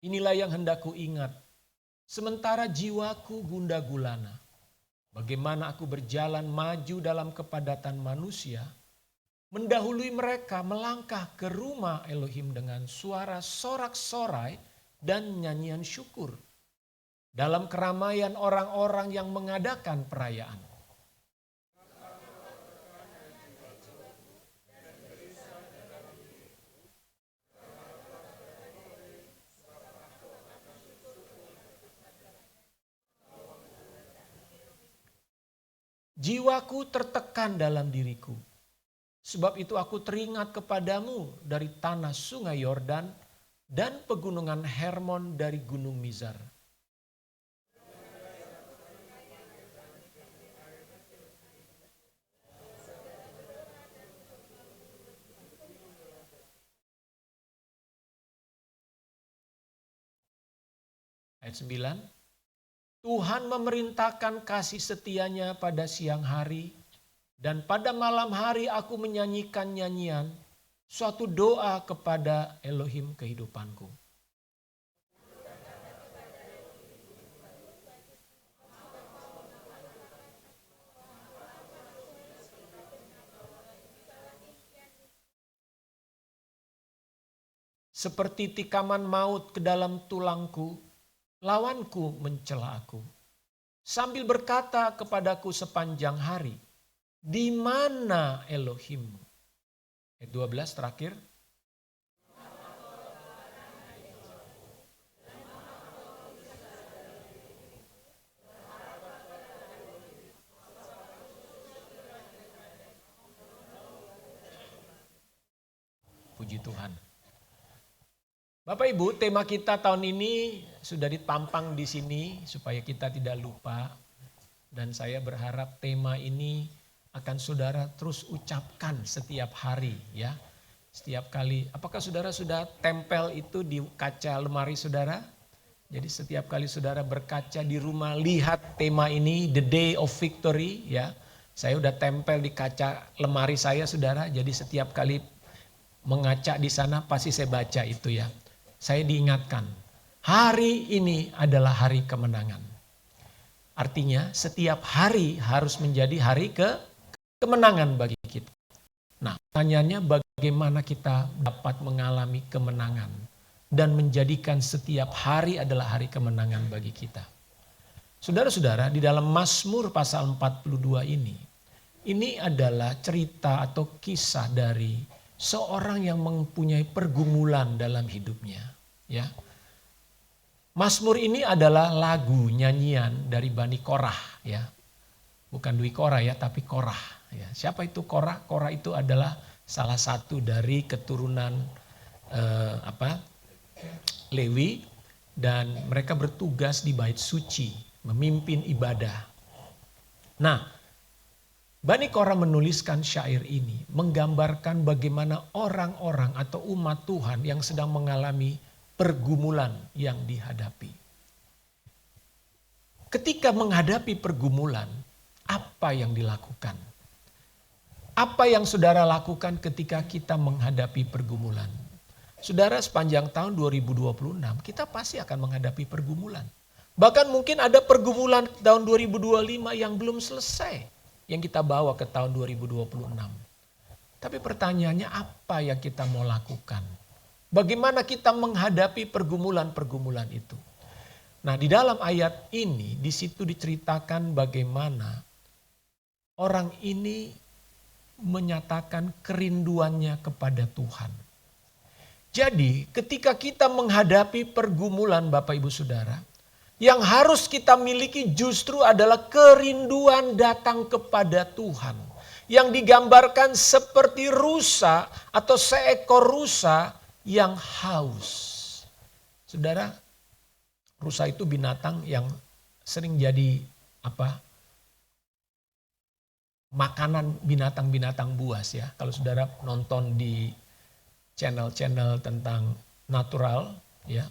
Inilah yang hendak ku ingat, sementara jiwaku gundah gulana. Bagaimana aku berjalan maju dalam kepadatan manusia, mendahului mereka melangkah ke rumah Elohim dengan suara sorak-sorai dan nyanyian syukur. Dalam keramaian orang-orang yang mengadakan perayaan. Jiwaku tertekan dalam diriku. Sebab itu aku teringat kepadamu dari tanah sungai Yordan dan pegunungan Hermon dari gunung Mizar. Ayat 9. Tuhan memerintahkan kasih setianya pada siang hari, dan pada malam hari aku menyanyikan nyanyian, suatu doa kepada Elohim kehidupanku. Seperti tikaman maut ke dalam tulangku, lawanku mencela aku. Sambil berkata kepadaku sepanjang hari, di mana Elohimmu? Ayat 12 terakhir. Puji Tuhan. Bapak Ibu, tema kita tahun ini sudah ditampang di sini supaya kita tidak lupa. Dan saya berharap tema ini akan saudara terus ucapkan setiap hari ya. Setiap kali, apakah saudara sudah tempel itu di kaca lemari saudara? Jadi setiap kali saudara berkaca di rumah, lihat tema ini, The Day of Victory ya. Saya udah tempel di kaca lemari saya saudara, jadi setiap kali mengaca di sana pasti saya baca itu ya. Saya diingatkan, hari ini adalah hari kemenangan. Artinya setiap hari harus menjadi hari kemenangan bagi kita. Nah, pertanyaannya bagaimana kita dapat mengalami kemenangan dan menjadikan setiap hari adalah hari kemenangan bagi kita. Saudara-saudara, di dalam Mazmur pasal 42 ini adalah cerita atau kisah dari seorang yang mempunyai pergumulan dalam hidupnya, ya. Mazmur ini adalah lagu nyanyian dari Bani Korah, ya. Bukan Dwi Korah ya, tapi Korah, ya. Siapa itu Korah? Korah itu adalah salah satu dari keturunan Lewi, dan mereka bertugas di bait suci, memimpin ibadah. Nah, Bani Korah menuliskan syair ini menggambarkan bagaimana orang-orang atau umat Tuhan yang sedang mengalami pergumulan yang dihadapi. Ketika menghadapi pergumulan, apa yang dilakukan? Apa yang saudara lakukan ketika kita menghadapi pergumulan? Saudara, sepanjang tahun 2026 kita pasti akan menghadapi pergumulan. Bahkan mungkin ada pergumulan tahun 2025 yang belum selesai, yang kita bawa ke tahun 2026. Tapi pertanyaannya apa yang kita mau lakukan? Bagaimana kita menghadapi pergumulan-pergumulan itu? Nah, di dalam ayat ini, di situ diceritakan bagaimana orang ini menyatakan kerinduannya kepada Tuhan. Jadi, ketika kita menghadapi pergumulan Bapak Ibu Saudara, yang harus kita miliki justru adalah kerinduan datang kepada Tuhan. Yang digambarkan seperti rusa atau seekor rusa yang haus. Saudara, rusa itu binatang yang sering jadi makanan binatang-binatang buas ya. Kalau saudara nonton di channel-channel tentang natural ya,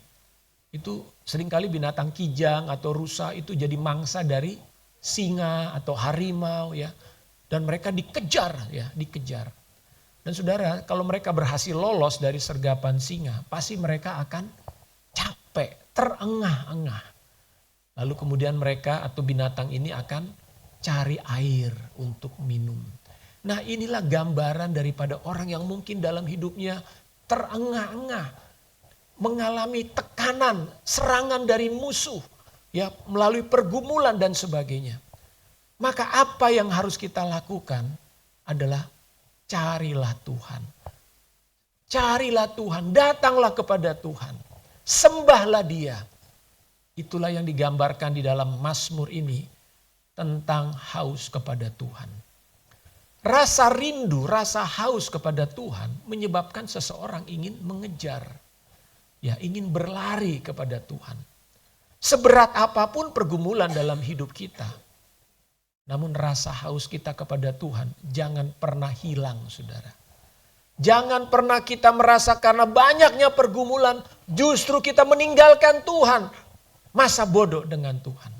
itu seringkali binatang kijang atau rusa itu jadi mangsa dari singa atau harimau ya. Dan mereka dikejar ya, dikejar. Dan saudara, kalau mereka berhasil lolos dari sergapan singa, pasti mereka akan capek, terengah-engah. Lalu kemudian mereka atau binatang ini akan cari air untuk minum. Nah, inilah gambaran daripada orang yang mungkin dalam hidupnya terengah-engah, mengalami tekanan, serangan dari musuh, ya, melalui pergumulan dan sebagainya. Maka apa yang harus kita lakukan adalah carilah Tuhan. Carilah Tuhan, datanglah kepada Tuhan. Sembahlah Dia. Itulah yang digambarkan di dalam Mazmur ini tentang haus kepada Tuhan. Rasa rindu, rasa haus kepada Tuhan menyebabkan seseorang ingin mengejar. Ya, ingin berlari kepada Tuhan. Seberat apapun pergumulan dalam hidup kita. Namun rasa haus kita kepada Tuhan jangan pernah hilang, saudara. Jangan pernah kita merasa karena banyaknya pergumulan justru kita meninggalkan Tuhan. Masa bodoh dengan Tuhan.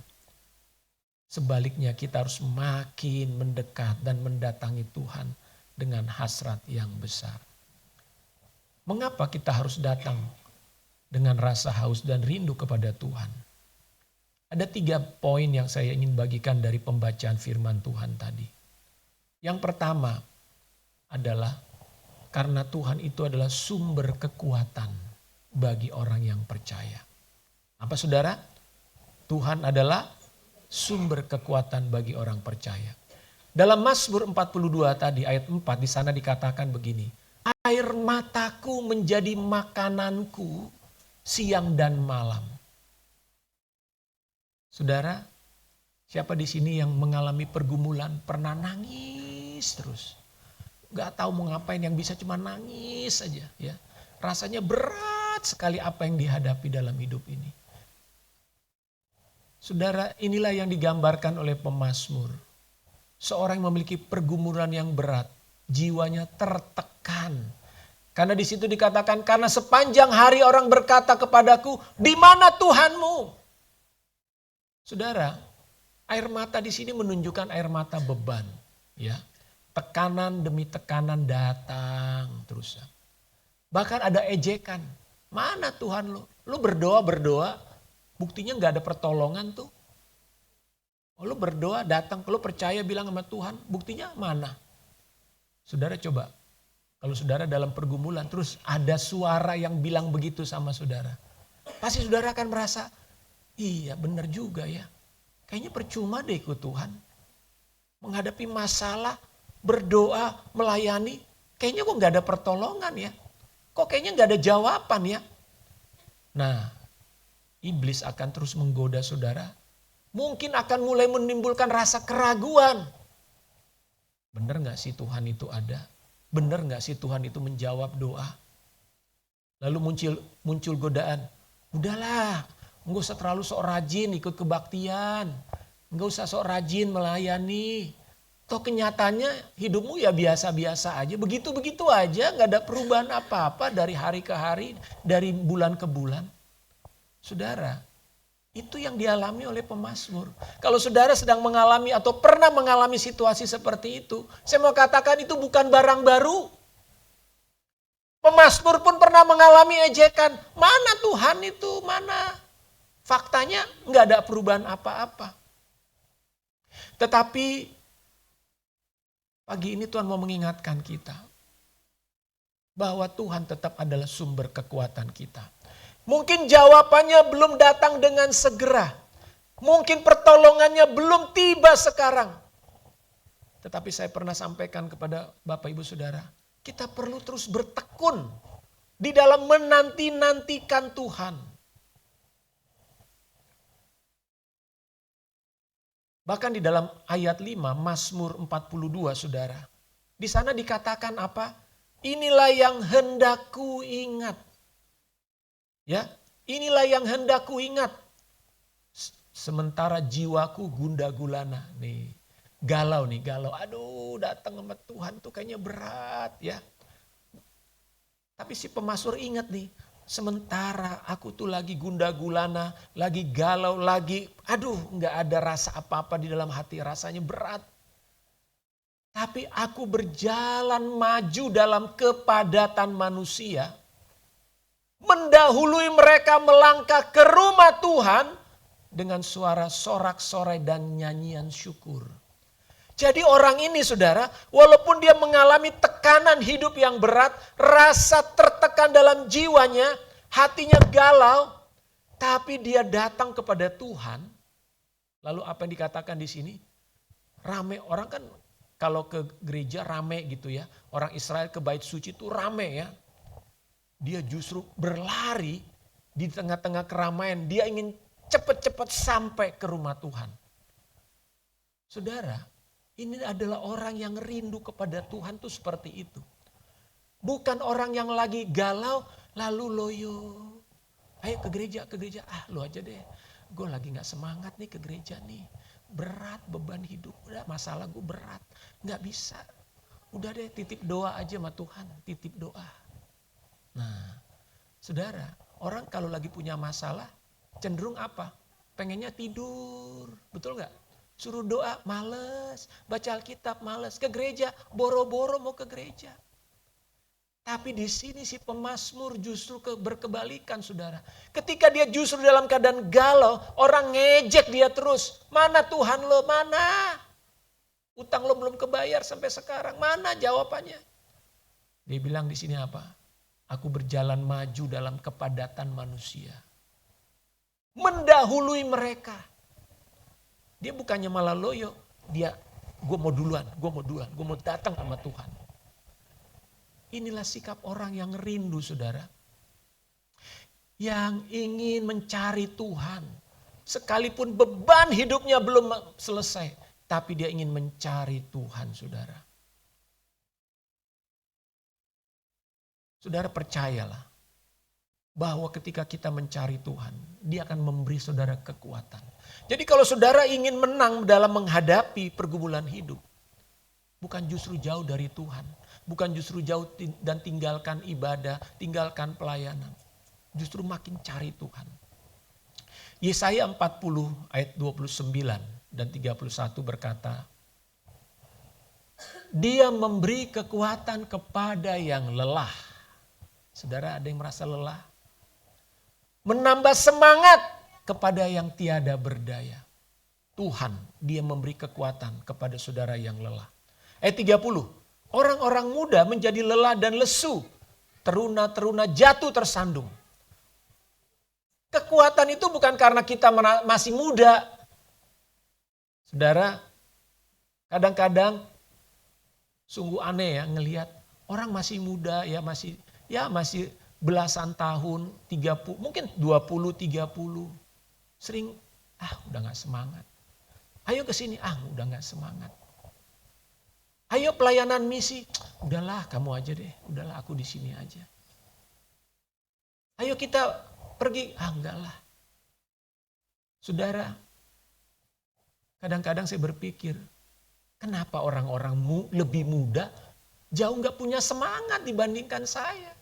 Sebaliknya kita harus makin mendekat dan mendatangi Tuhan dengan hasrat yang besar. Mengapa kita harus datang dengan rasa haus dan rindu kepada Tuhan? Ada 3 poin yang saya ingin bagikan dari pembacaan firman Tuhan tadi. Yang pertama adalah karena Tuhan itu adalah sumber kekuatan bagi orang yang percaya. Apa saudara? Tuhan adalah sumber kekuatan bagi orang percaya. Dalam Mazmur 42 tadi ayat 4 di sana dikatakan begini. Air mataku menjadi makananku siang dan malam. Saudara, siapa di sini yang mengalami pergumulan pernah nangis terus? Gak tahu mau ngapain, yang bisa cuma nangis saja. Ya. Rasanya berat sekali apa yang dihadapi dalam hidup ini. Saudara, inilah yang digambarkan oleh pemazmur. Seorang yang memiliki pergumulan yang berat, jiwanya tertekan. Karena di situ dikatakan, karena sepanjang hari orang berkata kepadaku, di mana Tuhanmu? Saudara, air mata di sini menunjukkan air mata beban, ya. Tekanan demi tekanan datang terus. Bahkan ada ejekan. Mana Tuhan lu? Lu berdoa, buktinya gak ada pertolongan tuh. Lu berdoa datang, lu percaya bilang sama Tuhan, buktinya mana? Saudara coba, kalau saudara dalam pergumulan terus ada suara yang bilang begitu sama saudara. Pasti saudara akan merasa, iya benar juga ya. Kayaknya percuma deh ikut Tuhan. Menghadapi masalah, berdoa, melayani, kayaknya kok gak ada pertolongan ya. Kok kayaknya gak ada jawaban ya. Nah, iblis akan terus menggoda saudara. Mungkin akan mulai menimbulkan rasa keraguan. Benar gak sih Tuhan itu ada? Benar gak sih Tuhan itu menjawab doa? Lalu muncul godaan. Udahlah, enggak usah terlalu sok rajin ikut kebaktian. Enggak usah sok rajin melayani. Toh kenyataannya hidupmu ya biasa-biasa aja. Begitu-begitu aja, gak ada perubahan apa-apa dari hari ke hari, dari bulan ke bulan. Saudara, itu yang dialami oleh pemazmur. Kalau saudara sedang mengalami atau pernah mengalami situasi seperti itu, saya mau katakan itu bukan barang baru. Pemazmur pun pernah mengalami ejekan. Mana Tuhan itu, mana? Faktanya nggak ada perubahan apa-apa. Tetapi pagi ini Tuhan mau mengingatkan kita bahwa Tuhan tetap adalah sumber kekuatan kita. Mungkin jawabannya belum datang dengan segera. Mungkin pertolongannya belum tiba sekarang. Tetapi saya pernah sampaikan kepada Bapak Ibu Saudara, kita perlu terus bertekun di dalam menanti-nantikan Tuhan. Bahkan di dalam ayat 5 Mazmur 42 saudara. Di sana dikatakan apa? Inilah yang hendak ku ingat. Ya, inilah yang hendak ku ingat. Sementara jiwaku gundah gulana. Nih, galau. Aduh, datang sama Tuhan tuh kayaknya berat ya. Tapi si pemazmur ingat nih. Sementara aku tuh lagi gundah gulana, lagi galau, lagi gak ada rasa apa-apa di dalam hati, rasanya berat. Tapi aku berjalan maju dalam kepadatan manusia. mendahului mereka melangkah ke rumah Tuhan dengan suara sorak-sorai dan nyanyian syukur. Jadi orang ini saudara, walaupun dia mengalami tekanan hidup yang berat, rasa tertekan dalam jiwanya, hatinya galau, tapi dia datang kepada Tuhan. Lalu apa yang dikatakan di sini? Rame, orang kan kalau ke gereja rame gitu ya. Orang Israel ke bait suci itu rame ya. Dia justru berlari di tengah-tengah keramaian. Dia ingin cepat-cepat sampai ke rumah Tuhan. Saudara, ini adalah orang yang rindu kepada Tuhan tuh seperti itu. Bukan orang yang lagi galau lalu loyo. Ayo ke gereja. Lu aja deh. Gue lagi gak semangat nih ke gereja nih. Berat beban hidup. Udah masalah gue berat. Gak bisa. Udah deh titip doa aja sama Tuhan. Titip doa. Nah saudara, orang kalau lagi punya masalah cenderung apa? Pengennya tidur. Betul gak? Suruh doa, males. Baca Alkitab, males. Ke gereja, boro-boro mau ke gereja. Tapi di sini si pemazmur justru berkebalikan saudara. Ketika dia justru dalam keadaan galau, orang ngejek dia terus. Mana Tuhan lo, mana? Utang lo belum kebayar sampai sekarang, mana jawabannya? Dia bilang di sini apa? Aku berjalan maju dalam kepadatan manusia. Mendahului mereka. Dia bukannya malah loyo, gue mau duluan, gue mau datang sama Tuhan. Inilah sikap orang yang rindu saudara. Yang ingin mencari Tuhan. Sekalipun beban hidupnya belum selesai, tapi dia ingin mencari Tuhan saudara. Saudara percayalah bahwa ketika kita mencari Tuhan, dia akan memberi saudara kekuatan. Jadi kalau saudara ingin menang dalam menghadapi pergumulan hidup, bukan justru jauh dari Tuhan, bukan justru jauh dan tinggalkan ibadah, tinggalkan pelayanan. Justru makin cari Tuhan. Yesaya 40 ayat 29 dan 31 berkata, Dia memberi kekuatan kepada yang lelah. Saudara ada yang merasa lelah? Menambah semangat kepada yang tiada berdaya. Tuhan, dia memberi kekuatan kepada saudara yang lelah. Ayat 30, orang-orang muda menjadi lelah dan lesu. Teruna-teruna jatuh tersandung. Kekuatan itu bukan karena kita masih muda. Saudara, kadang-kadang sungguh aneh ya ngelihat orang masih muda ya masih belasan tahun, 30, mungkin 20, 30. Sering, udah gak semangat. Ayo ke sini, udah gak semangat. Ayo pelayanan misi, udahlah kamu aja deh, udahlah aku di sini aja. Ayo kita pergi, enggak lah. Saudara, kadang-kadang saya berpikir, kenapa orang-orang lebih muda jauh gak punya semangat dibandingkan saya?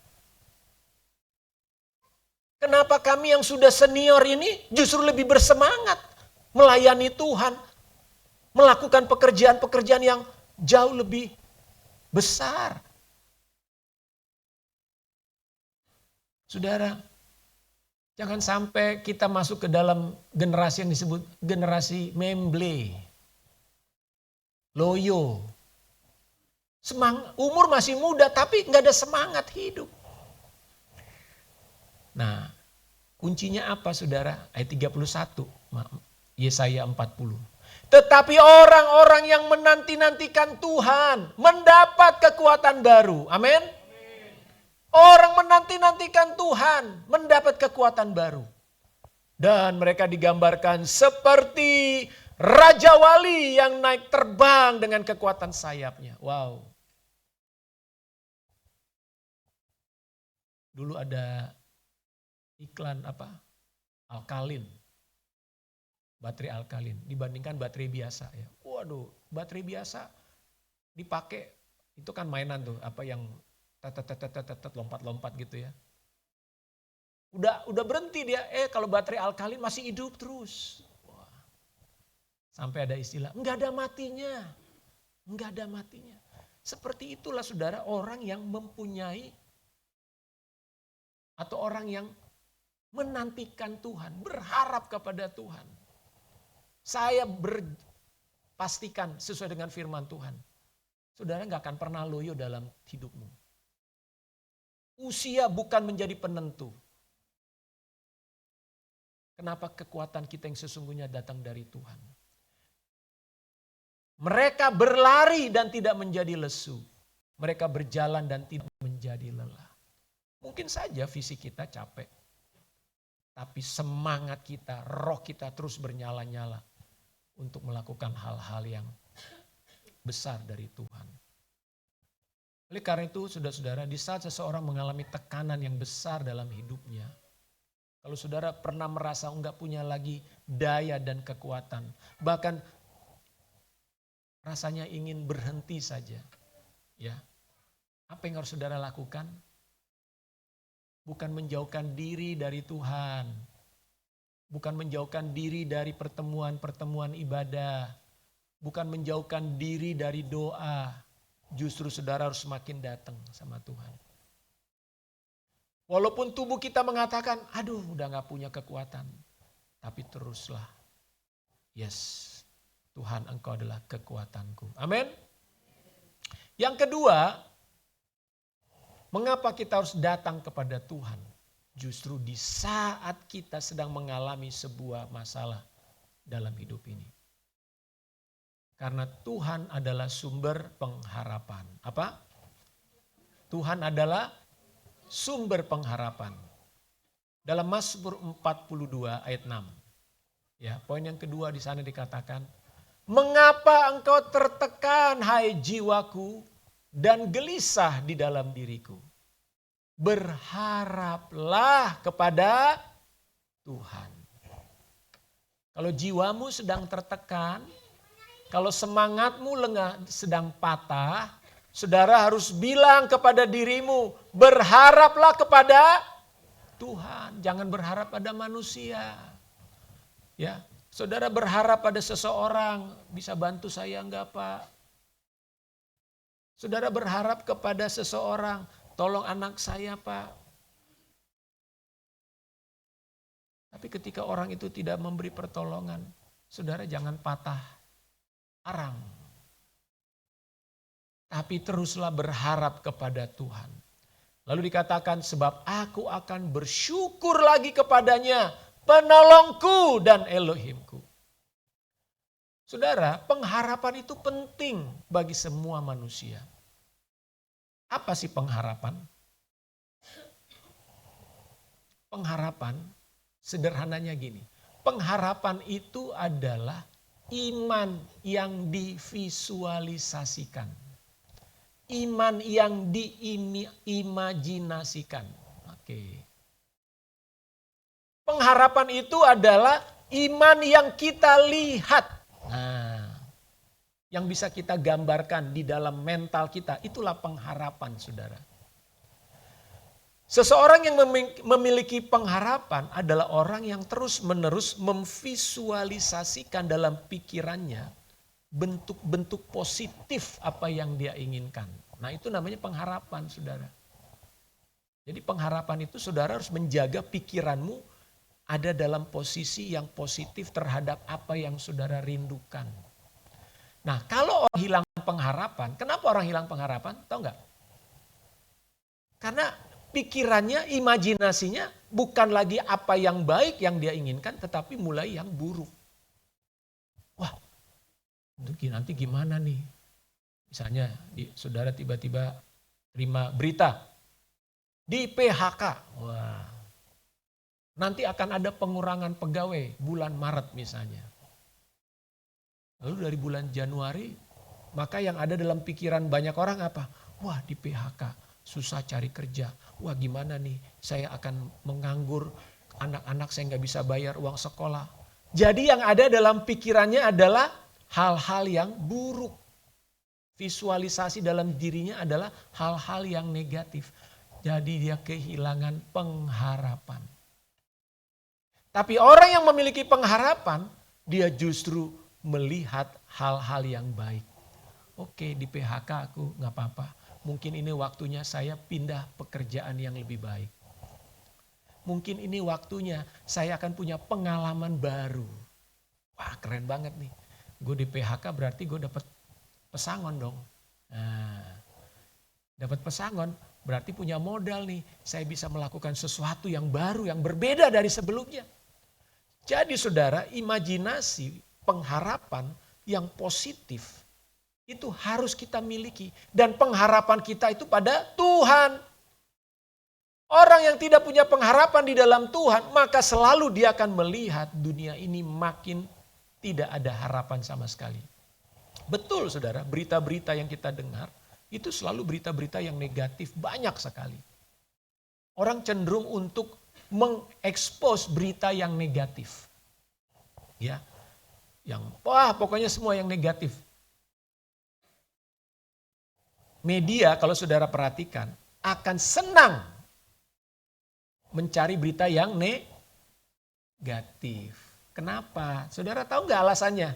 Kenapa kami yang sudah senior ini justru lebih bersemangat melayani Tuhan, melakukan pekerjaan-pekerjaan yang jauh lebih besar? Saudara, jangan sampai kita masuk ke dalam generasi yang disebut generasi memble, loyo. Umur masih muda tapi gak ada semangat hidup. Nah, kuncinya apa saudara? Ayat 31, Yesaya 40. Tetapi orang-orang yang menanti-nantikan Tuhan mendapat kekuatan baru. Amin. Orang menanti-nantikan Tuhan mendapat kekuatan baru. Dan mereka digambarkan seperti Raja Wali yang naik terbang dengan kekuatan sayapnya. Wow. Dulu ada iklan alkalin, baterai alkalin dibandingkan baterai biasa ya. Waduh, baterai biasa dipakai itu kan mainan tuh yang lompat-lompat gitu ya. Udah berhenti dia, kalau baterai alkalin masih hidup terus. Wah. Sampai ada istilah enggak ada matinya. Seperti itulah saudara orang yang mempunyai Atau orang yang menantikan Tuhan, berharap kepada Tuhan. Saya pastikan sesuai dengan firman Tuhan. Saudara gak akan pernah loyo dalam hidupmu. Usia bukan menjadi penentu. Kenapa kekuatan kita yang sesungguhnya datang dari Tuhan. Mereka berlari dan tidak menjadi lesu. Mereka berjalan dan tidak menjadi lelah. Mungkin saja fisik kita capek. Tapi semangat kita, roh kita terus bernyala-nyala. Untuk melakukan hal-hal yang besar dari Tuhan. Oleh karena itu saudara-saudara, di saat seseorang mengalami tekanan yang besar dalam hidupnya. Kalau saudara pernah merasa enggak punya lagi daya dan kekuatan. Bahkan rasanya ingin berhenti saja. Ya, apa yang harus saudara lakukan? Bukan menjauhkan diri dari Tuhan. Bukan menjauhkan diri dari pertemuan-pertemuan ibadah. Bukan menjauhkan diri dari doa. Justru saudara harus semakin datang sama Tuhan. Walaupun tubuh kita mengatakan, aduh udah gak punya kekuatan. Tapi teruslah. Yes, Tuhan Engkau adalah kekuatanku. Amin. Yang kedua, mengapa kita harus datang kepada Tuhan? Justru di saat kita sedang mengalami sebuah masalah dalam hidup ini. Karena Tuhan adalah sumber pengharapan. Apa? Tuhan adalah sumber pengharapan. Dalam Mazmur 42 ayat 6. Ya, poin yang kedua di sana dikatakan, mengapa engkau tertekan hai jiwaku dan gelisah di dalam diriku? Berharaplah kepada Tuhan. Kalau jiwamu sedang tertekan, kalau semangatmu lengah sedang patah, saudara harus bilang kepada dirimu, berharaplah kepada Tuhan, jangan berharap pada manusia. Ya, saudara berharap pada seseorang, bisa bantu saya enggak Pak? Saudara berharap kepada seseorang, tolong anak saya Pak. Tapi ketika orang itu tidak memberi pertolongan, saudara jangan patah arang. Tapi teruslah berharap kepada Tuhan. Lalu dikatakan, sebab aku akan bersyukur lagi kepadanya, penolongku dan Elohimku. Saudara, pengharapan itu penting bagi semua manusia. Apa sih pengharapan? Pengharapan sederhananya gini. Pengharapan itu adalah iman yang divisualisasikan. Iman yang diimajinasikan. Oke. Pengharapan itu adalah iman yang kita lihat. Nah, yang bisa kita gambarkan di dalam mental kita, itulah pengharapan, saudara. Seseorang yang memiliki pengharapan adalah orang yang terus-menerus memvisualisasikan dalam pikirannya bentuk-bentuk positif apa yang dia inginkan. Nah, itu namanya pengharapan, saudara. Jadi pengharapan itu saudara harus menjaga pikiranmu ada dalam posisi yang positif terhadap apa yang saudara rindukan. Nah, kalau orang hilang pengharapan, kenapa orang hilang pengharapan? Tahu nggak? Karena pikirannya, imajinasinya bukan lagi apa yang baik yang dia inginkan, tetapi mulai yang buruk. Wah, nanti gimana nih? Misalnya saudara tiba-tiba terima berita di PHK. Wah, nanti akan ada pengurangan pegawai bulan Maret misalnya. Lalu dari bulan Januari, maka yang ada dalam pikiran banyak orang apa? Wah, di PHK, susah cari kerja. Wah, gimana nih? Saya akan menganggur, anak-anak saya nggak bisa bayar uang sekolah. Jadi yang ada dalam pikirannya adalah hal-hal yang buruk. Visualisasi dalam dirinya adalah hal-hal yang negatif. Jadi dia kehilangan pengharapan. Tapi orang yang memiliki pengharapan, dia justru melihat hal-hal yang baik. Oke, di PHK aku nggak apa-apa. Mungkin ini waktunya saya pindah pekerjaan yang lebih baik. mungkin ini waktunya saya akan punya pengalaman baru. Wah, keren banget nih. Gue di PHK berarti gue dapat pesangon dong. Nah, dapat pesangon berarti punya modal nih. Saya bisa melakukan sesuatu yang baru, yang berbeda dari sebelumnya. Jadi saudara, imajinasi, pengharapan yang positif itu harus kita miliki. Dan pengharapan kita itu pada Tuhan. Orang yang tidak punya pengharapan di dalam Tuhan, maka selalu dia akan melihat dunia ini makin tidak ada harapan sama sekali. Betul saudara, berita-berita yang kita dengar, itu selalu berita-berita yang negatif, banyak sekali. Orang cenderung untuk mengekspos berita yang negatif. Ya, pokoknya semua yang negatif. Media kalau saudara perhatikan akan senang mencari berita yang negatif. Kenapa? Saudara tahu nggak alasannya?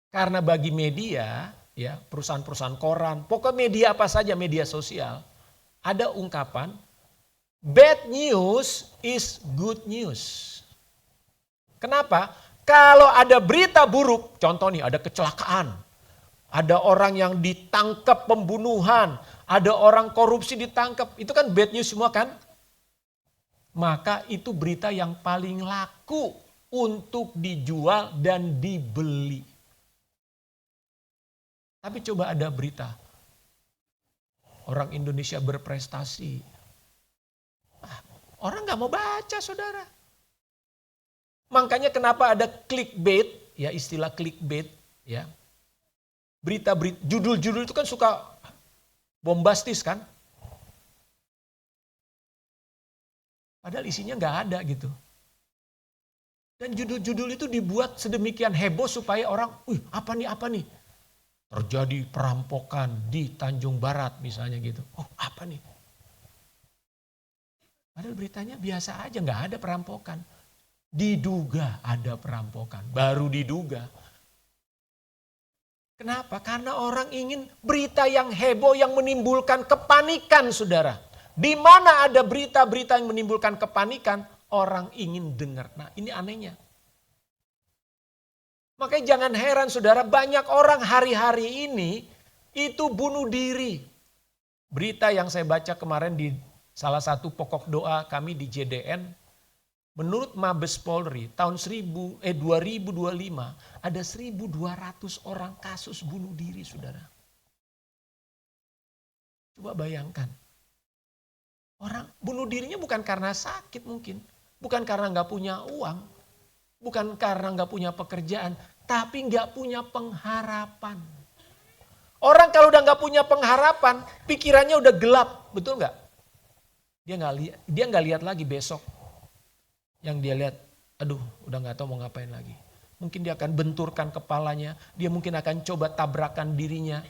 Karena bagi media, ya perusahaan-perusahaan koran, pokoknya media apa saja, media sosial, ada ungkapan bad news is good news. Kenapa? Kalau ada berita buruk, contoh nih ada kecelakaan, ada orang yang ditangkap pembunuhan, ada orang korupsi ditangkap, itu kan bad news semua kan? Maka itu berita yang paling laku untuk dijual dan dibeli. Tapi coba ada berita, orang Indonesia berprestasi. Orang gak mau baca saudara. Makanya kenapa ada clickbait, ya istilah clickbait, ya. Berita-berita, judul-judul itu kan suka bombastis kan. Padahal isinya gak ada gitu. Dan judul-judul itu dibuat sedemikian heboh supaya orang, apa nih? Terjadi perampokan di Tanjung Barat misalnya gitu. Oh apa nih? Padahal beritanya biasa aja, gak ada perampokan. Diduga ada perampokan, baru diduga. Kenapa? Karena orang ingin berita yang heboh yang menimbulkan kepanikan saudara. Di mana ada berita-berita yang menimbulkan kepanikan, orang ingin dengar. Nah ini anehnya. Makanya jangan heran saudara, banyak orang hari-hari ini itu bunuh diri. Berita yang saya baca kemarin di salah satu pokok doa kami di JDN, menurut Mabes Polri tahun 2025 ada 1.200 orang kasus bunuh diri saudara. Coba bayangkan. Orang bunuh dirinya bukan karena sakit mungkin. Bukan karena gak punya uang. Bukan karena gak punya pekerjaan. Tapi gak punya pengharapan. Orang kalau udah gak punya pengharapan, pikirannya udah gelap. Betul gak? Dia gak lihat lagi besok. Yang dia lihat, aduh udah gak tahu mau ngapain lagi. Mungkin dia akan benturkan kepalanya. Dia mungkin akan coba tabrakan dirinya.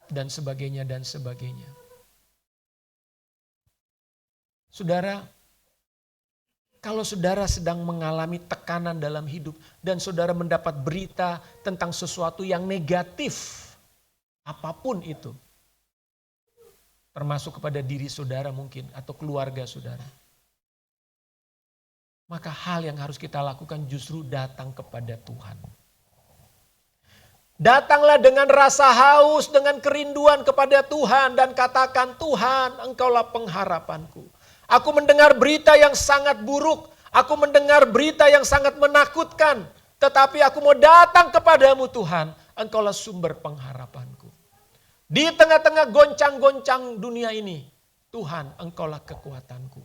Dan sebagainya, dan sebagainya. Saudara, kalau saudara sedang mengalami tekanan dalam hidup dan saudara mendapat berita tentang sesuatu yang negatif, apapun itu, termasuk kepada diri saudara mungkin atau keluarga saudara, maka hal yang harus kita lakukan justru datang kepada Tuhan. Datanglah dengan rasa haus, dengan kerinduan kepada Tuhan dan katakan, Tuhan, Engkaulah pengharapanku. Aku mendengar berita yang sangat buruk. Aku mendengar berita yang sangat menakutkan. Tetapi aku mau datang kepadamu Tuhan. Engkaulah sumber pengharapanku. Di tengah-tengah goncang-goncang dunia ini. Tuhan, Engkaulah kekuatanku.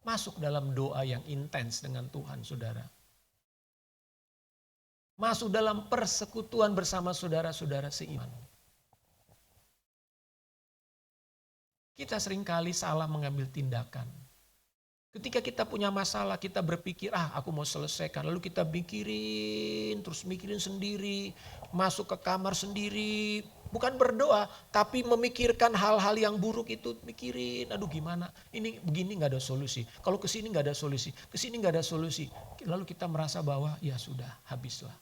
Masuk dalam doa yang intens dengan Tuhan saudara. Masuk dalam persekutuan bersama saudara-saudara seiman. Kita seringkali salah mengambil tindakan. Ketika kita punya masalah, kita berpikir, aku mau selesaikan. Lalu kita mikirin sendiri, masuk ke kamar sendiri. Bukan berdoa, tapi memikirkan hal-hal yang buruk itu. Mikirin, aduh gimana, ini begini gak ada solusi. Kalau kesini gak ada solusi, kesini gak ada solusi. Lalu kita merasa bahwa ya sudah, habislah.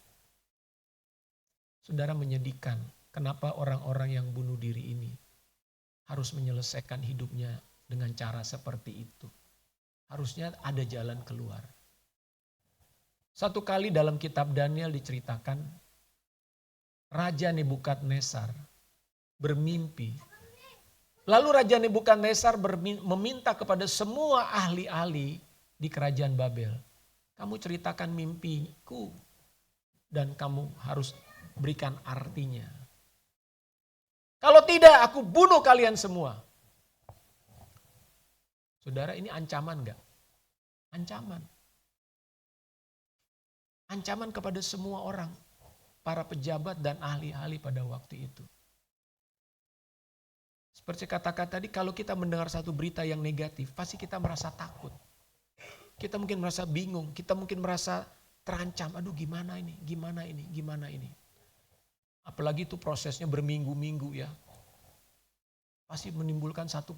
Saudara menyedihkan, kenapa orang-orang yang bunuh diri ini harus menyelesaikan hidupnya dengan cara seperti itu. Harusnya ada jalan keluar. Satu kali dalam kitab Daniel diceritakan, Raja Nebukadnezar bermimpi. Lalu Raja Nebukadnezar meminta kepada semua ahli-ahli di kerajaan Babel, kamu ceritakan mimpiku dan kamu harus berikan artinya. Kalau tidak, aku bunuh kalian semua. Saudara, ini ancaman enggak? Ancaman. Ancaman kepada semua orang, para pejabat dan ahli-ahli pada waktu itu. Seperti kata-kata tadi, kalau kita mendengar satu berita yang negatif, pasti kita merasa takut. Kita mungkin merasa bingung, kita mungkin merasa terancam. Aduh, gimana ini, gimana ini, gimana ini. Apalagi itu prosesnya berminggu-minggu ya. Pasti menimbulkan satu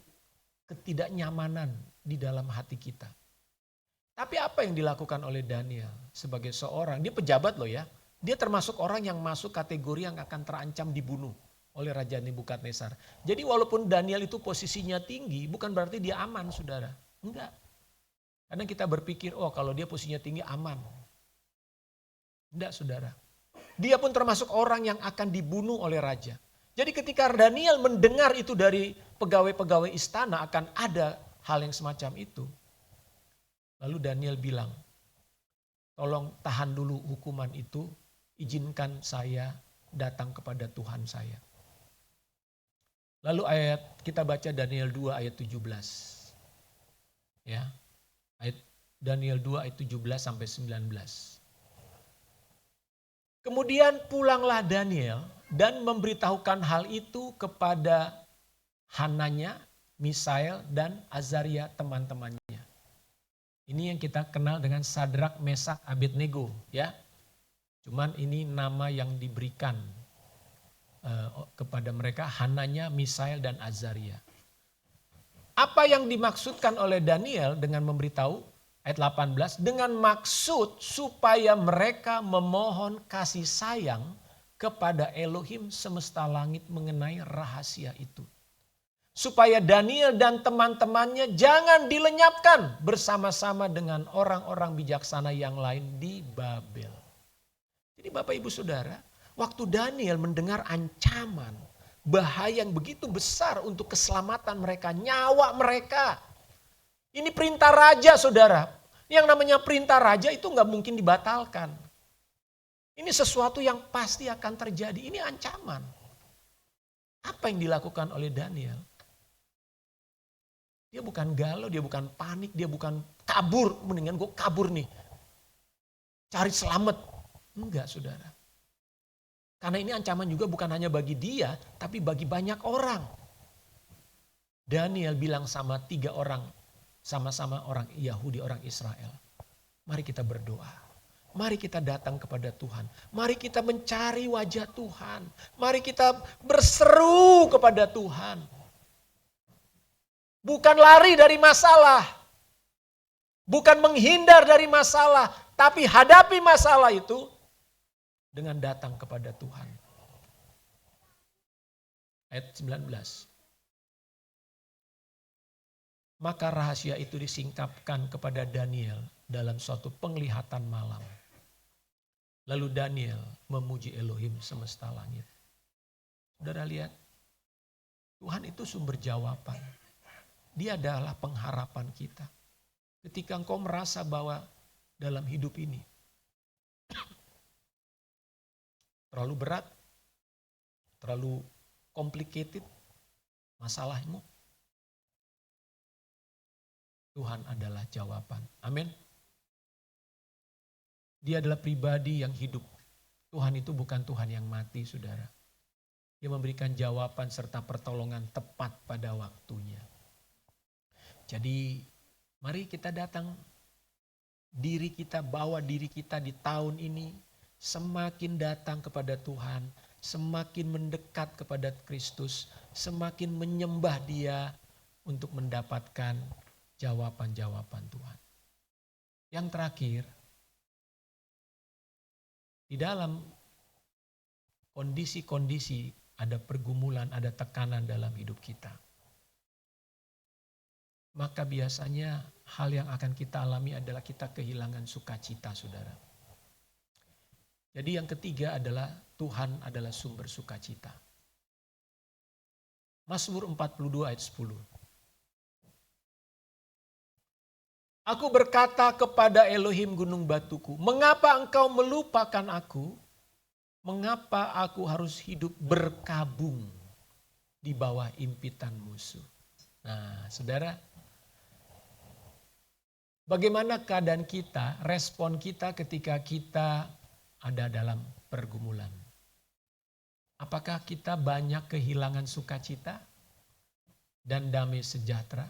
ketidaknyamanan di dalam hati kita. Tapi apa yang dilakukan oleh Daniel sebagai seorang, dia pejabat loh ya. Dia termasuk orang yang masuk kategori yang akan terancam dibunuh oleh Raja Nebukadnezar. Jadi walaupun Daniel itu posisinya tinggi, bukan berarti dia aman, saudara. Enggak. Kadang kita berpikir, oh kalau dia posisinya tinggi aman. Enggak, saudara. Dia pun termasuk orang yang akan dibunuh oleh raja. Jadi ketika Daniel mendengar itu dari pegawai-pegawai istana akan ada hal yang semacam itu. Lalu Daniel bilang, tolong tahan dulu hukuman itu, izinkan saya datang kepada Tuhan saya. Lalu kita baca Daniel 2 ayat 17. Ya. Daniel 2 ayat 17 sampai 19. Kemudian pulanglah Daniel dan memberitahukan hal itu kepada Hananya, Misael dan Azaria teman-temannya. Ini yang kita kenal dengan Sadrak, Mesak, Abednego, ya. Cuman ini nama yang diberikan kepada mereka, Hananya, Misael dan Azaria. Apa yang dimaksudkan oleh Daniel dengan memberitahu ayat 18, dengan maksud supaya mereka memohon kasih sayang kepada Elohim semesta langit mengenai rahasia itu. Supaya Daniel dan teman-temannya jangan dilenyapkan bersama-sama dengan orang-orang bijaksana yang lain di Babel. Jadi Bapak Ibu Saudara, waktu Daniel mendengar ancaman, bahaya yang begitu besar untuk keselamatan mereka, nyawa mereka. Ini perintah raja, saudara. Yang namanya perintah raja itu nggak mungkin dibatalkan. Ini sesuatu yang pasti akan terjadi. Ini ancaman. Apa yang dilakukan oleh Daniel? Dia bukan galau, dia bukan panik, dia bukan kabur. Mendingan gue kabur nih. Cari selamat. Enggak, saudara. Karena ini ancaman juga bukan hanya bagi dia, tapi bagi banyak orang. Daniel bilang sama 3 orang, sama-sama orang Yahudi, orang Israel. Mari kita berdoa. Mari kita datang kepada Tuhan. Mari kita mencari wajah Tuhan. Mari kita berseru kepada Tuhan. Bukan lari dari masalah. Bukan menghindar dari masalah. Tapi hadapi masalah itu dengan datang kepada Tuhan. Ayat 19. Maka rahasia itu disingkapkan kepada Daniel dalam suatu penglihatan malam. Lalu Daniel memuji Elohim semesta langit. Saudara lihat, Tuhan itu sumber jawaban. Dia adalah pengharapan kita. Ketika engkau merasa bahwa dalam hidup ini terlalu berat, terlalu complicated masalahmu, Tuhan adalah jawaban. Amin. Dia adalah pribadi yang hidup. Tuhan itu bukan Tuhan yang mati, saudara. Dia memberikan jawaban serta pertolongan tepat pada waktunya. Jadi mari kita datang, bawa diri kita di tahun ini semakin datang kepada Tuhan, semakin mendekat kepada Kristus, semakin menyembah Dia untuk mendapatkan jawaban-jawaban Tuhan. Yang terakhir, di dalam kondisi-kondisi ada pergumulan, ada tekanan dalam hidup kita. maka biasanya hal yang akan kita alami adalah kita kehilangan sukacita, saudara. Jadi yang ketiga adalah Tuhan adalah sumber sukacita. Mazmur 42 ayat 10. Aku berkata kepada Elohim gunung batuku, mengapa engkau melupakan aku? Mengapa aku harus hidup berkabung di bawah impitan musuh? Nah, saudara, bagaimana keadaan kita, respon kita ketika kita ada dalam pergumulan? Apakah kita banyak kehilangan sukacita dan damai sejahtera?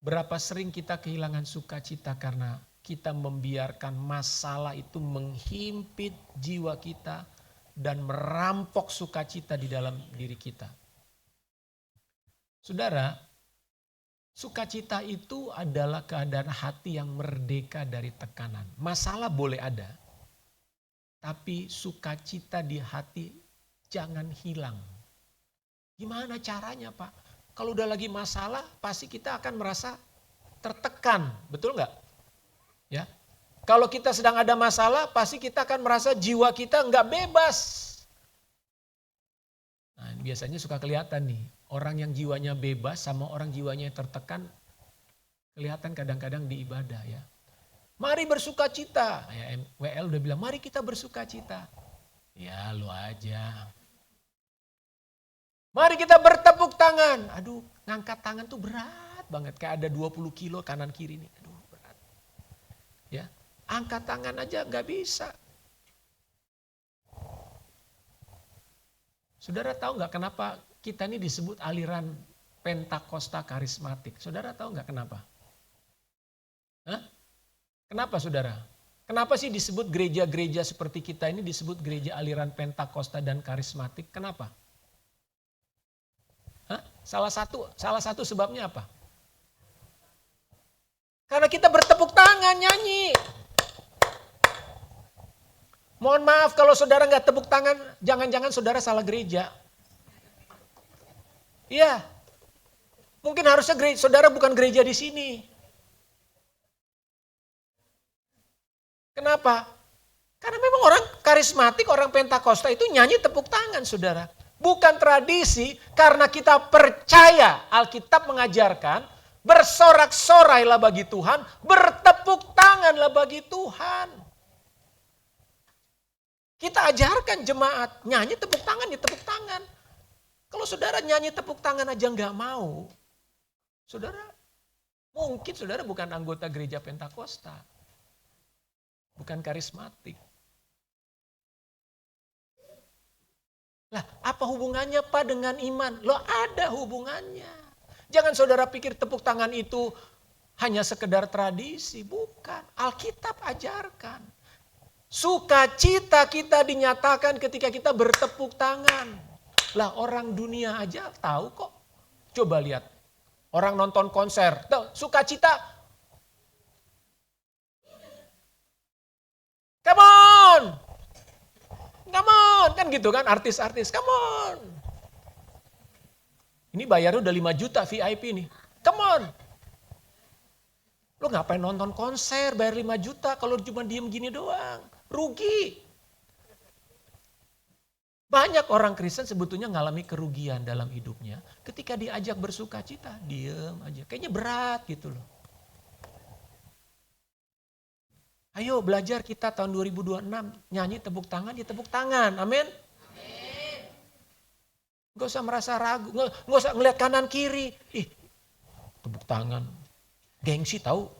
Berapa sering kita kehilangan sukacita karena kita membiarkan masalah itu menghimpit jiwa kita dan merampok sukacita di dalam diri kita. Saudara, sukacita itu adalah keadaan hati yang merdeka dari tekanan. Masalah boleh ada, tapi sukacita di hati jangan hilang. Gimana caranya, Pak? Kalau udah lagi masalah, pasti kita akan merasa tertekan, betul nggak? Ya, kalau kita sedang ada masalah, pasti kita akan merasa jiwa kita nggak bebas. Nah, biasanya suka kelihatan nih, orang yang jiwanya bebas sama orang jiwanya yang tertekan, kelihatan kadang-kadang di ibadah ya. Mari bersukacita, ya, WL udah bilang, mari kita bersukacita. Ya lu aja. Mari kita bertepuk tangan. Aduh, ngangkat tangan tuh berat banget. Kayak ada 20 kilo kanan kiri nih. Aduh, berat. Ya, angkat tangan aja nggak bisa. Saudara tahu nggak kenapa kita ini disebut aliran Pentakosta karismatik? Saudara tahu nggak kenapa? Hah? Kenapa saudara? Kenapa sih disebut gereja-gereja seperti kita ini disebut gereja aliran Pentakosta dan karismatik? Kenapa? Hah? Salah satu sebabnya apa? Karena kita bertepuk tangan nyanyi. Mohon maaf kalau saudara nggak tepuk tangan, jangan-jangan saudara salah gereja. Iya, mungkin harusnya saudara bukan gereja di sini. Kenapa? Karena memang orang karismatik, orang Pentakosta itu nyanyi tepuk tangan, saudara. Bukan tradisi, karena kita percaya Alkitab mengajarkan, bersorak-sorailah bagi Tuhan, bertepuk tanganlah bagi Tuhan. Kita ajarkan jemaat, nyanyi tepuk tangan, ya tepuk tangan. Kalau saudara nyanyi tepuk tangan aja nggak mau, mungkin saudara bukan anggota gereja Pentakosta, bukan karismatik. Lah, apa hubungannya Pak dengan iman? Loh, ada hubungannya. Jangan saudara pikir tepuk tangan itu hanya sekedar tradisi, bukan. Alkitab ajarkan. Sukacita kita dinyatakan ketika kita bertepuk tangan. Lah, orang dunia aja tahu kok. Coba lihat. Orang nonton konser, tuh, sukacita. Come on! Come on, kan gitu kan artis-artis, come on. Ini bayarnya udah 5 juta VIP nih, come on. Lo ngapain nonton konser bayar 5 juta kalau cuma diem gini doang, rugi. Banyak orang Kristen sebetulnya ngalami kerugian dalam hidupnya ketika diajak bersukacita, diem aja, kayaknya berat gitu loh. Ayo belajar kita tahun 2026, nyanyi tepuk tangan, ya tepuk tangan, amin. Gak usah merasa ragu, gak usah ngeliat kanan kiri. Ih, tepuk tangan, gengsi tahu.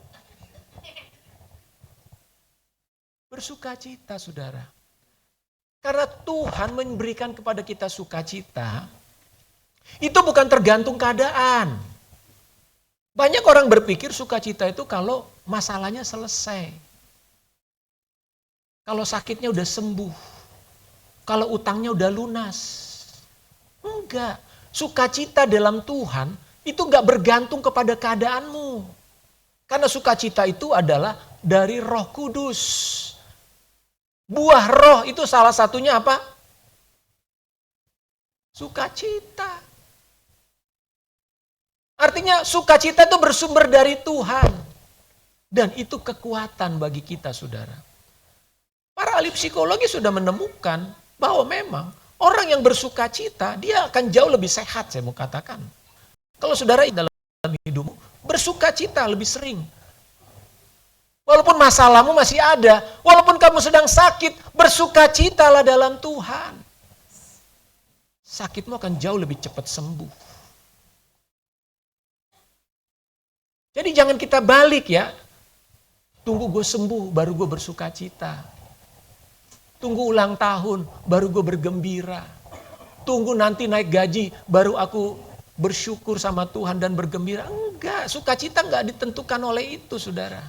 Bersukacita saudara. Karena Tuhan memberikan kepada kita sukacita, itu bukan tergantung keadaan. Banyak orang berpikir sukacita itu kalau masalahnya selesai. Kalau sakitnya udah sembuh. Kalau utangnya udah lunas. Enggak. Sukacita dalam Tuhan itu enggak bergantung kepada keadaanmu. Karena sukacita itu adalah dari Roh Kudus. Buah roh itu salah satunya apa? Sukacita. Artinya sukacita itu bersumber dari Tuhan. Dan itu kekuatan bagi kita, saudara. Para ahli psikologi sudah menemukan bahwa memang orang yang bersukacita, dia akan jauh lebih sehat, saya mau katakan. Kalau saudara dalam hidupmu, bersukacita lebih sering. Walaupun masalahmu masih ada, walaupun kamu sedang sakit, bersukacitalah dalam Tuhan. Sakitmu akan jauh lebih cepat sembuh. Jadi jangan kita balik ya. Tunggu gue sembuh, baru gue bersukacita. Tunggu ulang tahun, baru gue bergembira. Tunggu nanti naik gaji, baru aku bersyukur sama Tuhan dan bergembira. Enggak, sukacita enggak ditentukan oleh itu, saudara.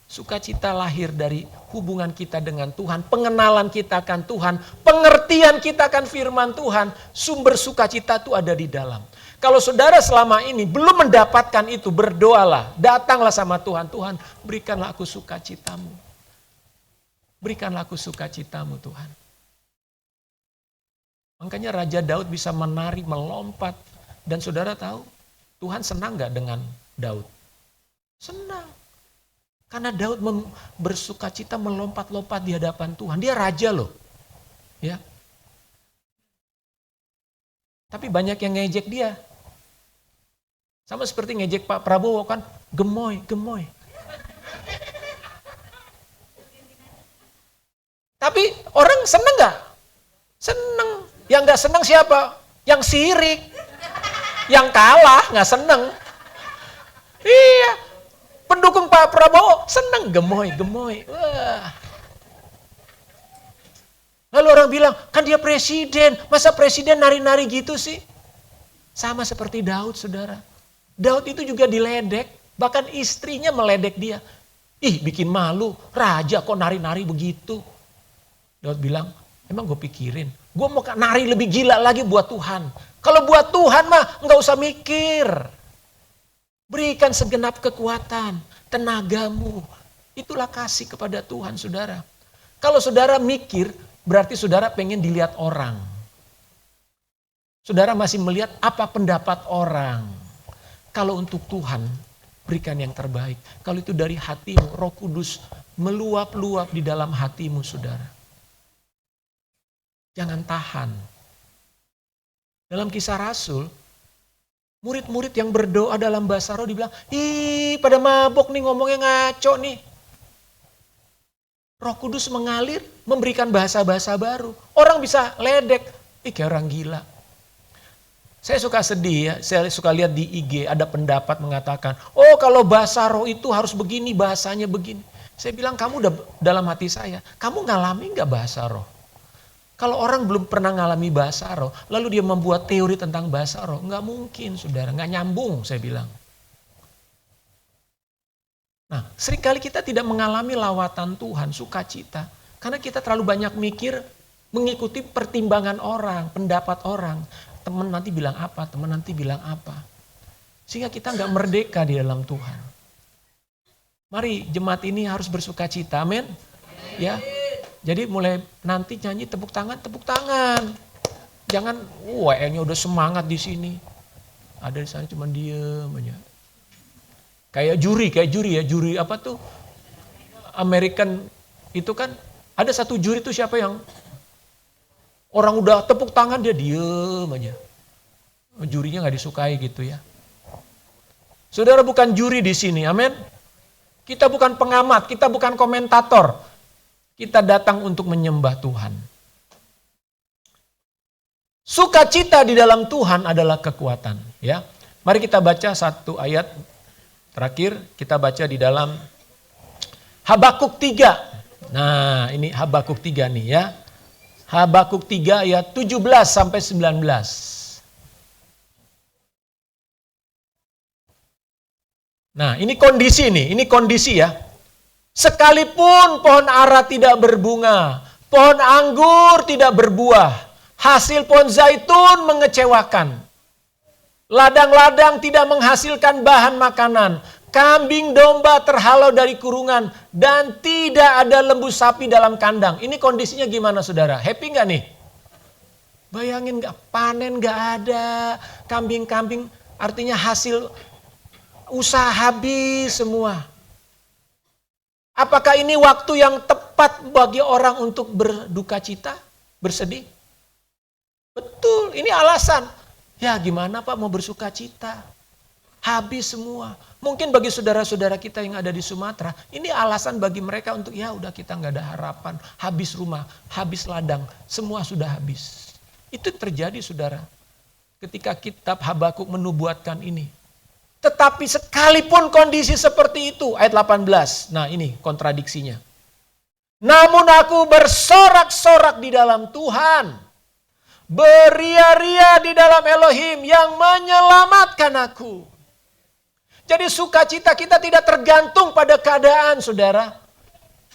Sukacita lahir dari hubungan kita dengan Tuhan, pengenalan kita akan Tuhan, pengertian kita akan firman Tuhan. Sumber sukacita itu ada di dalam. Kalau saudara selama ini belum mendapatkan itu, berdoalah, datanglah sama Tuhan. Tuhan, berikanlah aku sukacitamu. Berikanlah aku sukacitamu, Tuhan. Makanya Raja Daud bisa menari, melompat. Dan saudara tahu, Tuhan senang gak dengan Daud? Senang. Karena Daud bersukacita melompat-lompat di hadapan Tuhan. Dia raja loh. Ya. Tapi banyak yang ngejek dia. Sama seperti ngejek Pak Prabowo kan, gemoy, gemoy. Tapi orang seneng gak? Seneng. Yang gak seneng siapa? Yang sirik. Yang kalah gak seneng. Iya. Pendukung Pak Prabowo seneng, gemoy, gemoy. Wah. Lalu orang bilang, kan dia presiden. Masa presiden nari-nari gitu sih? Sama seperti Daud, saudara. Daud itu juga diledek. Bahkan istrinya meledek dia. Ih, bikin malu. Raja kok nari-nari begitu. Daud bilang, emang gue pikirin. Gue mau nari lebih gila lagi buat Tuhan. Kalau buat Tuhan mah nggak usah mikir. Berikan segenap kekuatan, tenagamu. Itulah kasih kepada Tuhan, saudara. Kalau saudara mikir, berarti saudara pengen dilihat orang. Saudara masih melihat apa pendapat orang. Kalau untuk Tuhan, berikan yang terbaik. Kalau itu dari hatimu, Roh Kudus meluap-luap di dalam hatimu, saudara. Jangan tahan. Dalam Kisah Rasul, murid-murid yang berdoa dalam bahasa roh dibilang, ih pada mabok nih, ngomongnya ngaco nih. Roh Kudus mengalir, memberikan bahasa-bahasa baru. Orang bisa ledek, kayak orang gila. Saya suka sedih ya, saya suka lihat di IG ada pendapat mengatakan, oh kalau bahasa roh itu harus begini, bahasanya begini. Saya bilang, kamu udah dalam hati saya, kamu ngalami gak bahasa roh? Kalau orang belum pernah ngalami bahasa roh, lalu dia membuat teori tentang bahasa roh, nggak mungkin, saudara, nggak nyambung, saya bilang. Nah, seringkali kita tidak mengalami lawatan Tuhan, sukacita, karena kita terlalu banyak mikir, mengikuti pertimbangan orang, pendapat orang. Teman nanti bilang apa, teman nanti bilang apa. Sehingga kita nggak merdeka di dalam Tuhan. Mari jemaat ini harus bersukacita, amin. Ya. Jadi mulai nanti nyanyi tepuk tangan, tepuk tangan. Jangan, WR-nya udah semangat di sini. Ada di sana cuma diem aja. Kayak juri ya, juri apa tuh? American itu kan, ada satu juri tuh siapa yang orang udah tepuk tangan dia diem aja. Jurinya nggak disukai gitu ya. Saudara bukan juri di sini, amin. Kita bukan pengamat, kita bukan komentator. Kita datang untuk menyembah Tuhan. Sukacita di dalam Tuhan adalah kekuatan. Ya, mari kita baca satu ayat terakhir. Kita baca di dalam Habakuk 3. Nah, ini Habakuk 3 nih ya. Habakuk 3 ayat 17 sampai 19. Nah, ini kondisi nih, ini kondisi ya. Sekalipun pohon ara tidak berbunga, pohon anggur tidak berbuah, hasil pohon zaitun mengecewakan. Ladang-ladang tidak menghasilkan bahan makanan, kambing domba terhalau dari kurungan, dan tidak ada lembu sapi dalam kandang. Ini kondisinya gimana, saudara? Happy nggak nih? Bayangin nggak, panen nggak ada, kambing-kambing Artinya hasil usaha habis semua. Apakah ini waktu yang tepat bagi orang untuk berduka cita, bersedih? Betul, ini alasan. Ya gimana Pak mau bersuka cita? Habis semua. Mungkin bagi saudara-saudara kita yang ada di Sumatera, ini alasan bagi mereka untuk ya udah kita nggak ada harapan. Habis rumah, habis ladang, semua sudah habis. Itu terjadi saudara. Ketika kitab Habakuk menubuatkan ini. Tetapi sekalipun kondisi seperti itu, ayat 18. Nah ini kontradiksinya. Namun aku bersorak-sorak di dalam Tuhan. Beria-ria di dalam Elohim yang menyelamatkan aku. Jadi sukacita kita tidak tergantung pada keadaan saudara.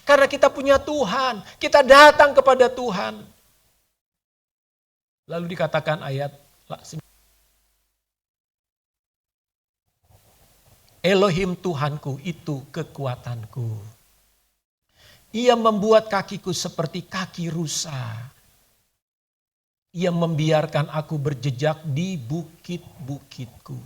Karena kita punya Tuhan. Kita datang kepada Tuhan. Lalu dikatakan ayat Elohim Tuhanku itu kekuatanku. Ia membuat kakiku seperti kaki rusa. Ia membiarkan aku berjejak di bukit-bukitku.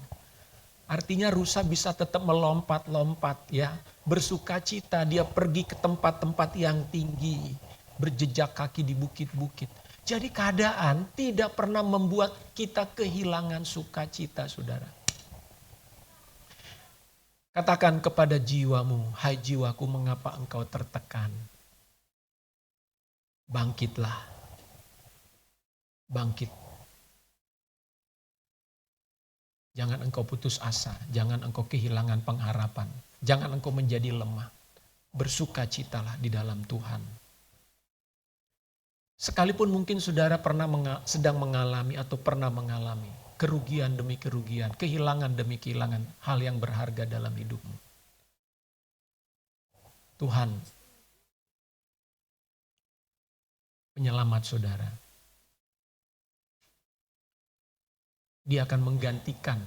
Artinya rusa bisa tetap melompat-lompat ya. Bersukacita dia pergi ke tempat-tempat yang tinggi. Berjejak kaki di bukit-bukit. Jadi keadaan tidak pernah membuat kita kehilangan sukacita saudara. Katakan kepada jiwamu, hai jiwaku mengapa engkau tertekan? Bangkitlah. Bangkit. Jangan engkau putus asa, jangan engkau kehilangan pengharapan. Jangan engkau menjadi lemah. Bersukacitalah di dalam Tuhan. Sekalipun mungkin saudara sedang mengalami atau pernah mengalami kerugian demi kerugian, kehilangan demi kehilangan hal yang berharga dalam hidupmu. Tuhan penyelamat saudara. Dia akan menggantikan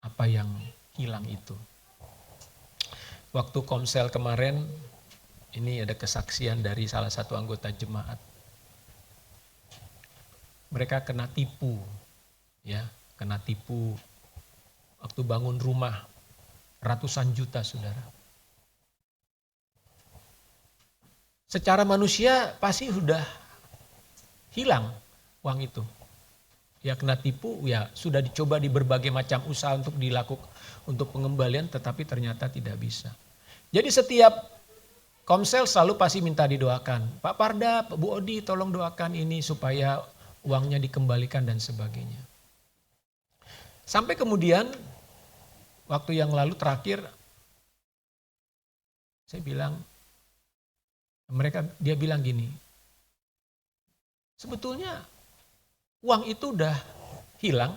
apa yang hilang itu. Waktu komsel kemarin, ini ada kesaksian dari salah satu anggota jemaat. Mereka kena tipu, ya, kena tipu waktu bangun rumah ratusan juta saudara. Secara manusia pasti sudah hilang uang itu. Ya kena tipu, ya sudah dicoba di berbagai macam usaha untuk dilakukan untuk pengembalian, tetapi ternyata tidak bisa. Jadi setiap komsel selalu pasti minta didoakan. Pak Parda, Bu Odi tolong doakan ini supaya uangnya dikembalikan dan sebagainya. Sampai kemudian waktu yang lalu terakhir saya bilang, dia bilang gini, sebetulnya uang itu udah hilang,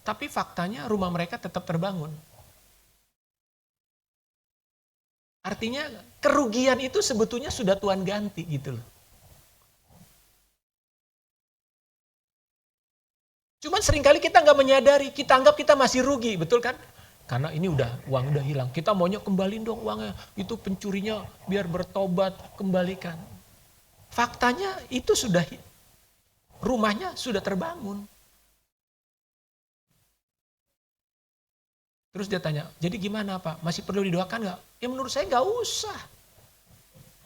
tapi faktanya rumah mereka tetap terbangun. Artinya kerugian itu sebetulnya sudah Tuhan ganti gitu loh. Cuman seringkali kita nggak menyadari, kita anggap kita masih rugi, betul kan? Karena ini uang udah hilang, kita maunya kembaliin dong uangnya, itu pencurinya biar bertobat, kembalikan. Faktanya itu sudah, rumahnya sudah terbangun. Terus dia tanya, jadi gimana Pak? Masih perlu didoakan nggak? Ya menurut saya nggak usah.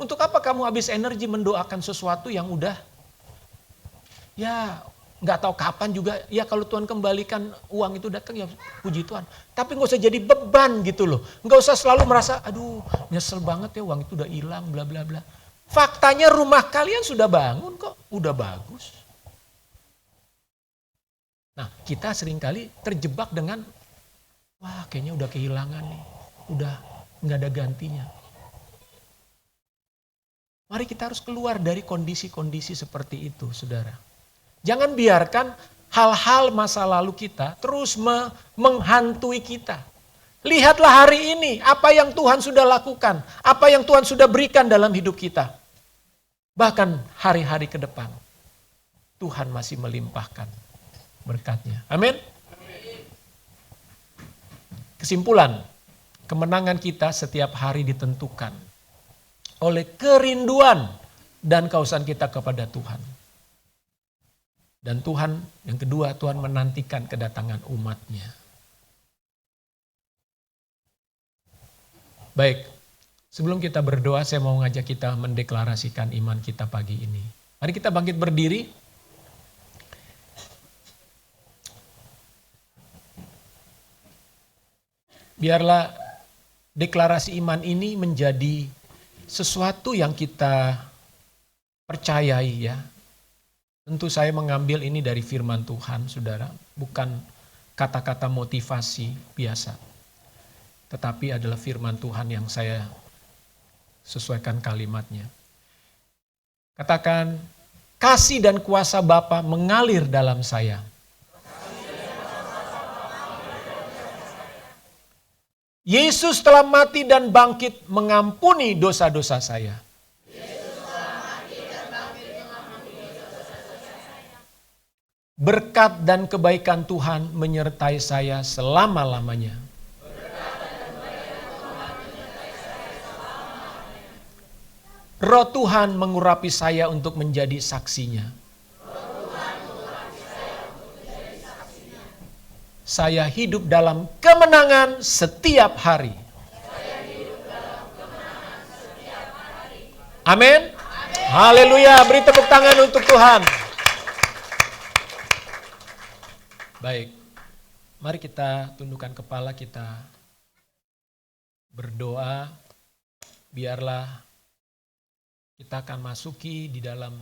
Untuk apa kamu habis energi mendoakan sesuatu yang udah, ya nggak tahu kapan juga, ya kalau Tuhan kembalikan uang itu datang ya puji Tuhan. Tapi nggak usah jadi beban gitu loh. Nggak usah selalu merasa, aduh nyesel banget ya uang itu udah hilang bla bla bla. Faktanya rumah kalian sudah bangun kok, udah bagus. Nah kita seringkali terjebak dengan, wah kayaknya udah kehilangan nih, udah nggak ada gantinya. Mari kita harus keluar dari kondisi-kondisi seperti itu saudara. Jangan biarkan hal-hal masa lalu kita terus menghantui kita. Lihatlah hari ini apa yang Tuhan sudah lakukan, apa yang Tuhan sudah berikan dalam hidup kita. Bahkan hari-hari ke depan, Tuhan masih melimpahkan berkat-Nya. Amin. Kesimpulan, kemenangan kita setiap hari ditentukan oleh kerinduan dan kausan kita kepada Tuhan. Dan Tuhan, yang kedua, Tuhan menantikan kedatangan umatnya. Baik, sebelum kita berdoa, saya mau ngajak kita mendeklarasikan iman kita pagi ini. Mari kita bangkit berdiri. Biarlah deklarasi iman ini menjadi sesuatu yang kita percayai ya. Tentu saya mengambil ini dari firman Tuhan, saudara. Bukan kata-kata motivasi biasa. Tetapi adalah firman Tuhan yang saya sesuaikan kalimatnya. Katakan, kasih dan kuasa Bapa mengalir dalam saya. Yesus telah mati dan bangkit mengampuni dosa-dosa saya. Berkat dan kebaikan Tuhan menyertai saya selama-lamanya. Roh Tuhan mengurapi saya untuk menjadi saksinya. Saya hidup dalam kemenangan setiap hari. Amin. Haleluya, beri tepuk tangan untuk Tuhan. Baik, mari kita tundukkan kepala, kita berdoa. Biarlah kita akan masuki di dalam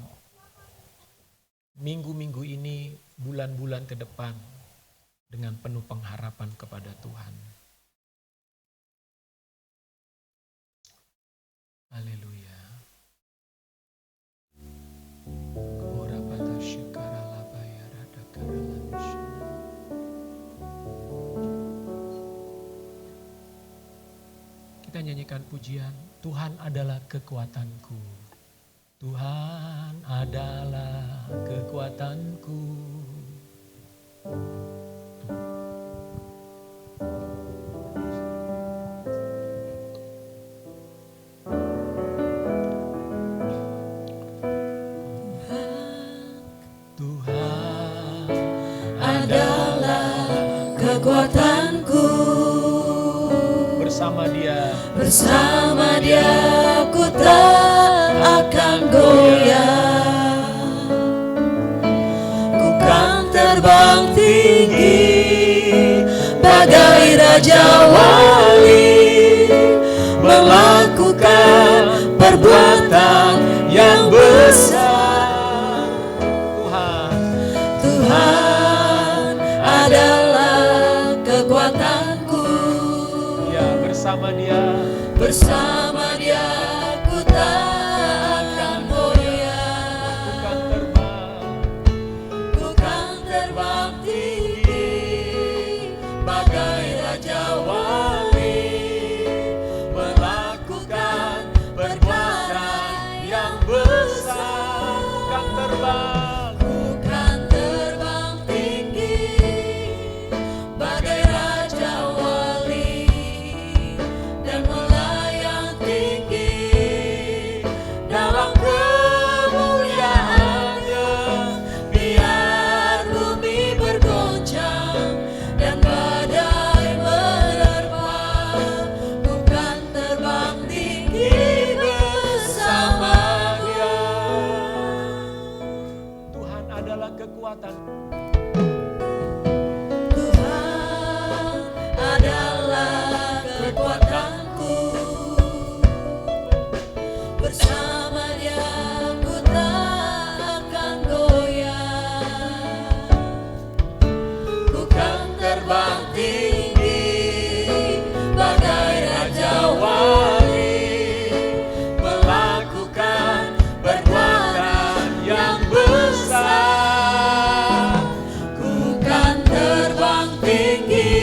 minggu-minggu ini, bulan-bulan ke depan dengan penuh pengharapan kepada Tuhan. Haleluya. Kita nyanyikan pujian, Tuhan adalah kekuatanku. Tuhan adalah kekuatanku. Tuhan adalah kekuatanku. Bersama dia ku tak akan goyah. Ku kan terbang tinggi bagai raja wali, melakukan perbuatan yang besar. Tuhan adalah kekuatanku. Ya, bersama dia ku tak akan goyah. Ku kan terbang tinggi bagai raja wali, melakukan perbuatan yang besar. Ku kan terbang tinggi bagai raja wali, dan melayang tinggi dalam kemuliaannya. Biar bumi bergoncang dan badai menerpa, ku kan terbang tinggi bersama dia. Tuhan adalah kekuatan. Tuhan adalah kekuatanku. Bersama dia ku tak akan goyah. Ku kan terbang tinggi bagai raja wali, melakukan perbuatan yang besar. Ku kan terbang tinggi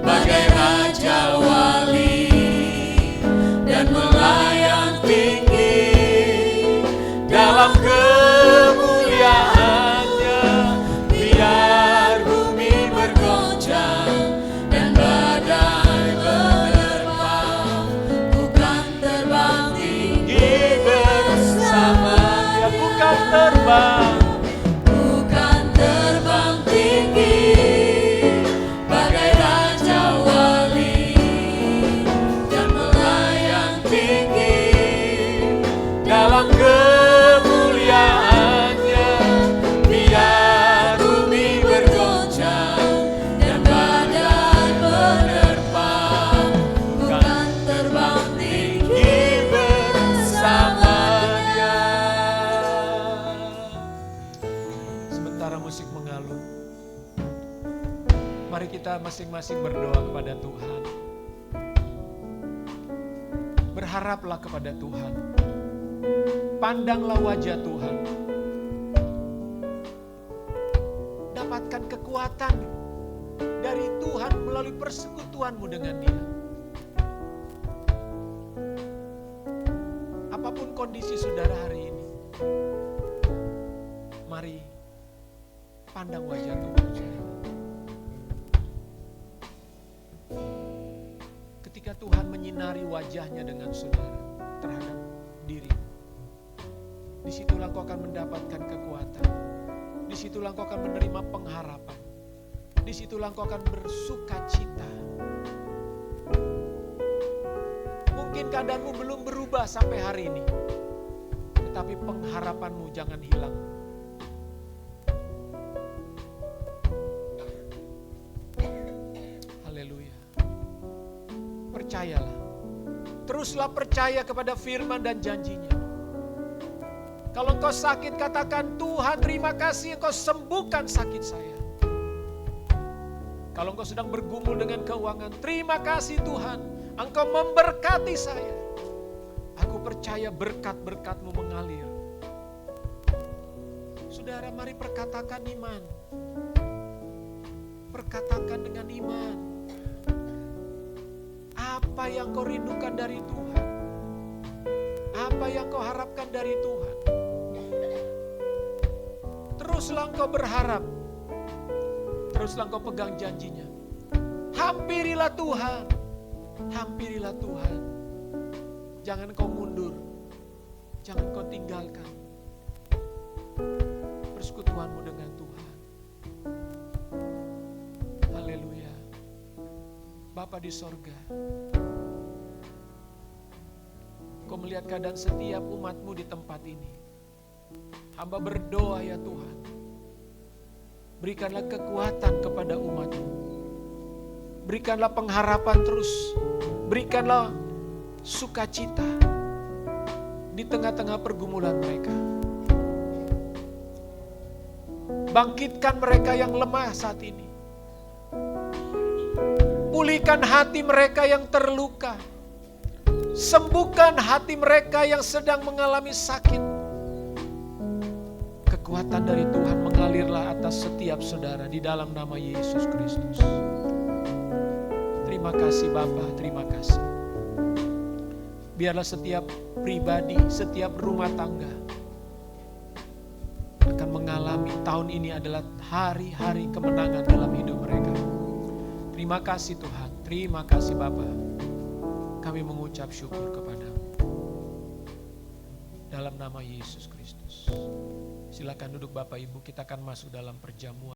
bagai raja wali, dan melayang tinggi dalam kemuliaannya. Biar bumi bergoncang Mari kita masing-masing berdoa kepada Tuhan. Berharaplah kepada Tuhan. Pandanglah wajah Tuhan. Dapatkan kekuatan dari Tuhan melalui persekutuanmu dengan Dia. Apapun kondisi saudara hari ini, mari pandang wajah Tuhan. Ketika Tuhan menyinari wajahnya dengan saudara terhadap dirimu, disitulah kau akan mendapatkan kekuatan. Disitulah kau akan menerima pengharapan. Disitulah kau akan bersuka cita. Mungkin keadaanmu belum berubah sampai hari ini, tetapi pengharapanmu jangan hilang. Haleluya. Percayalah. Teruslah percaya kepada firman dan janjinya. Kalau engkau sakit, katakan, Tuhan terima kasih engkau sembuhkan sakit saya. Kalau engkau sedang bergumul dengan keuangan, terima kasih Tuhan, engkau memberkati saya. Aku percaya berkat-berkat-Mu mengalir. Saudara, mari perkatakan iman. Perkatakan dengan iman. Apa yang kau rindukan dari Tuhan? Apa yang kau harapkan dari Tuhan? Teruslah engkau berharap. Teruslah engkau pegang janjinya. Hampirilah Tuhan. Hampirilah Tuhan. Jangan kau mundur. Jangan kau tinggalkan persekutuanmu dengan Tuhan. Haleluya. Bapa di sorga, Kau melihat keadaan setiap umat-Mu di tempat ini. Hamba berdoa ya Tuhan, berikanlah kekuatan kepada umat-Mu. Berikanlah pengharapan terus. Berikanlah sukacita di tengah-tengah pergumulan mereka. Bangkitkan mereka yang lemah saat ini. Pulihkan hati mereka yang terluka. Sembuhkan hati mereka yang sedang mengalami sakit. Kekuatan dari Tuhan mengalirlah atas setiap saudara di dalam nama Yesus Kristus. Terima kasih Bapa, terima kasih. Biarlah setiap pribadi, setiap rumah tangga akan mengalami tahun ini adalah hari-hari kemenangan dalam hidup mereka. Terima kasih Tuhan, terima kasih Bapa. Kami mengucap syukur kepada-Mu. Dalam nama Yesus Kristus. Silakan duduk Bapak Ibu, kita akan masuk dalam perjamuan.